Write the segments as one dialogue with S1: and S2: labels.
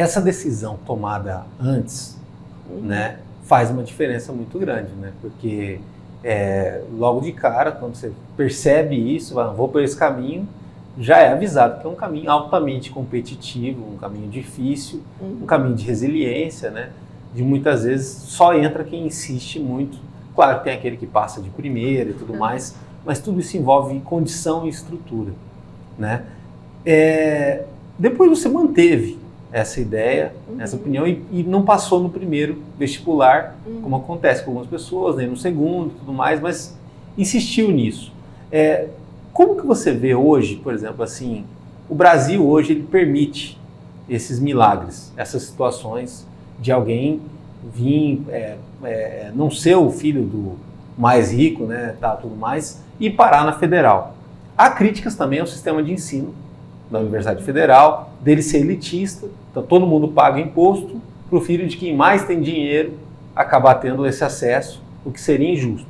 S1: essa decisão tomada antes, né, faz uma diferença muito grande, né? Porque logo de cara, quando você percebe isso, vou por esse caminho, já é avisado que é um caminho altamente competitivo, um caminho difícil, um caminho de resiliência, né? De muitas vezes só entra quem insiste muito. Claro que tem aquele que passa de primeira e tudo mais, mas tudo isso envolve condição e estrutura, né? Depois você manteve essa ideia, essa opinião e não passou no primeiro vestibular, como acontece com algumas pessoas, nem no segundo e tudo mais, mas insistiu nisso. Como que você vê hoje, por exemplo, assim, o Brasil hoje ele permite esses milagres, essas situações de alguém vir, não ser o filho do mais rico, né, tudo mais, e parar na federal. Há críticas também ao sistema de ensino da Universidade Federal, dele ser elitista, então todo mundo paga imposto para o filho de quem mais tem dinheiro acabar tendo esse acesso, o que seria injusto.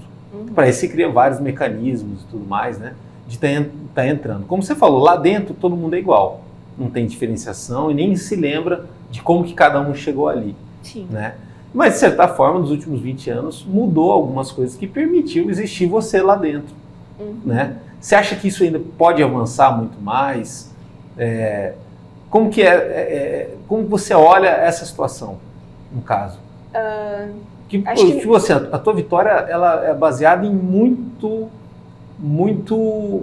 S1: Para isso se criam vários mecanismos e tudo mais, né, de estar entrando. Como você falou, lá dentro todo mundo é igual, não tem diferenciação e nem se lembra de como que cada um chegou ali.
S2: Sim.
S1: Né? Mas, de certa forma, nos últimos 20 anos, mudou algumas coisas que permitiu existir você lá dentro. Né? Você acha que isso ainda pode avançar muito mais? Como que como você olha essa situação, no caso? A tua vitória ela é baseada em muito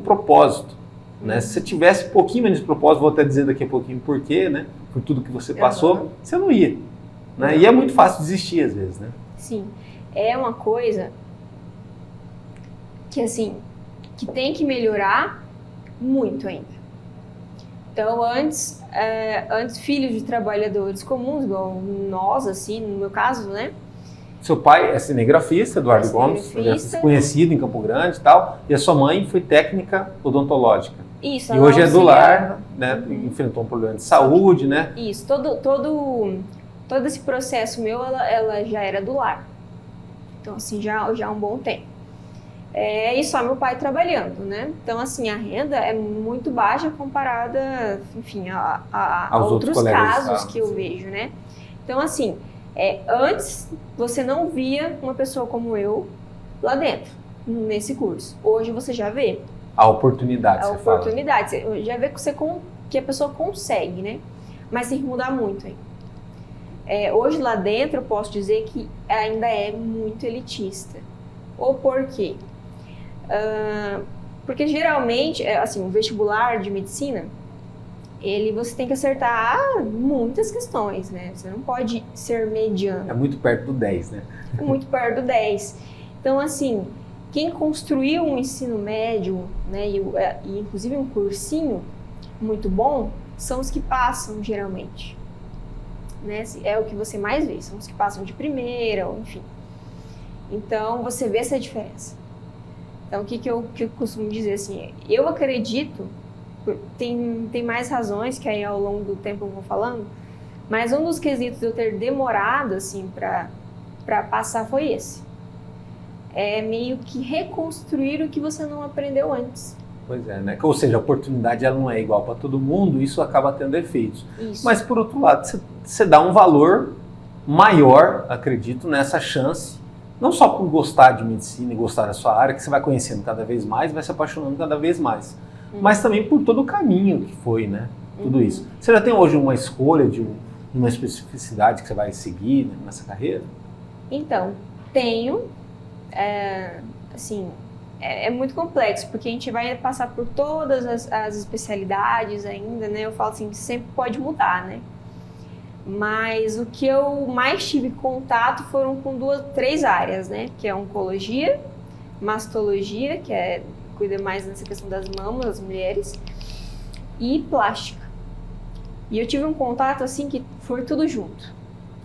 S1: propósito. Né? Se você tivesse um pouquinho menos de propósito, vou até dizer daqui a pouquinho por quê, né? Por tudo que você passou, você não ia. Né? E é muito fácil desistir às vezes, né?
S2: Sim, é uma coisa que assim, que tem que melhorar muito ainda. Então antes filhos de trabalhadores comuns, igual nós, assim, no meu caso, né?
S1: Seu pai é cinegrafista, Eduardo Gomes, conhecido em Campo Grande e tal, e a sua mãe foi técnica odontológica.
S2: Isso.
S1: E hoje é do lar, né? Enfrentou um problema de saúde, né?
S2: Isso, todo esse processo meu, ela já era do lar. Então, assim, já há um bom tempo. E só meu pai trabalhando, né? Então, assim, a renda é muito baixa comparada, enfim, a outros casos que eu vejo, né? Então, assim, antes você não via uma pessoa como eu lá dentro, nesse curso. Hoje você já vê.
S1: A oportunidade,
S2: você fala. Você já vê que a pessoa consegue, né? Mas tem que mudar muito ainda. Hoje lá dentro eu posso dizer que ainda é muito elitista. Ou por quê? Porque geralmente, assim, o vestibular de medicina, você tem que acertar muitas questões, né? Você não pode ser mediano.
S1: É muito perto do 10, né?
S2: É muito perto do 10. Então, assim, quem construiu um ensino médio, né, e inclusive um cursinho muito bom, são os que passam geralmente. Né? É o que você mais vê, são os que passam de primeira, ou enfim. Então, você vê essa diferença. Então, o que eu costumo dizer assim, eu acredito, tem mais razões que aí ao longo do tempo eu vou falando, mas um dos quesitos de eu ter demorado, assim, para passar foi esse. É meio que reconstruir o que você não aprendeu antes.
S1: Pois é, né? Ou seja, a oportunidade ela não é igual para todo mundo, isso acaba tendo efeitos.
S2: Isso.
S1: Mas, por outro lado, você dá um valor maior, acredito, nessa chance, não só por gostar de medicina e gostar da sua área, que você vai conhecendo cada vez mais, vai se apaixonando cada vez mais, mas também por todo o caminho que foi, né? Tudo isso. Você já tem hoje uma escolha de uma especificidade que você vai seguir, né, nessa carreira?
S2: Então, tenho, assim... É muito complexo, porque a gente vai passar por todas as especialidades ainda, né? Eu falo assim, que sempre pode mudar, né? Mas o que eu mais tive contato foram com 3 áreas, né? Que é oncologia, mastologia, que cuida mais dessa questão das mamas, das mulheres, e plástica. E eu tive um contato, assim, que foi tudo junto.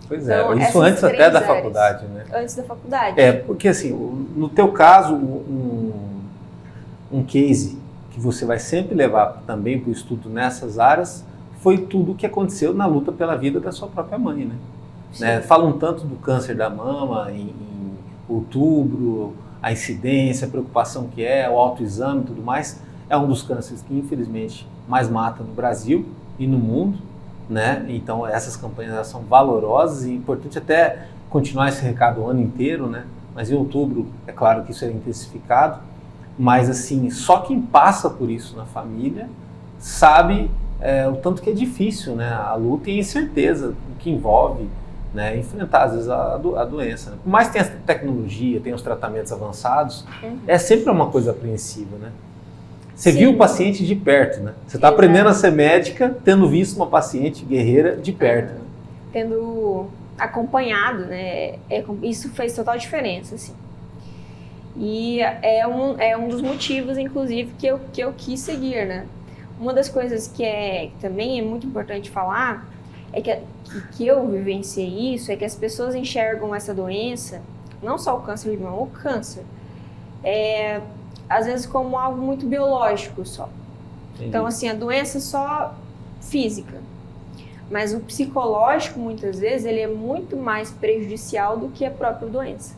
S1: Pois é, então, isso antes até da faculdade, né?
S2: Antes da faculdade.
S1: Porque assim, no teu caso, um case que você vai sempre levar também para o estudo nessas áreas foi tudo o que aconteceu na luta pela vida da sua própria mãe, né? Falam tanto do câncer da mama em outubro, a incidência, a preocupação que o autoexame e tudo mais. É um dos cânceres que infelizmente mais mata no Brasil e no mundo, né? Então essas campanhas elas são valorosas e é importante até continuar esse recado o ano inteiro, né? Mas em outubro, é claro que isso é intensificado, mas assim, só quem passa por isso na família sabe o tanto que é difícil, né? A luta e a incerteza que envolve, né, enfrentar às vezes a doença. Né? Por mais que tenha tecnologia, tenha os tratamentos avançados, é sempre uma coisa apreensiva, né? Você viu o paciente de perto, né? Você está aprendendo a ser médica, tendo visto uma paciente guerreira de perto. Né?
S2: Tendo acompanhado, né? Isso fez total diferença, assim. E é um dos motivos, inclusive, que eu quis seguir, né? Uma das coisas que também é muito importante falar é que eu vivenciei isso, é que as pessoas enxergam essa doença, não só o câncer de mama, o câncer, às vezes como algo muito biológico só. Entendi. Então, assim, a doença só física. Mas o psicológico, muitas vezes, ele é muito mais prejudicial do que a própria doença.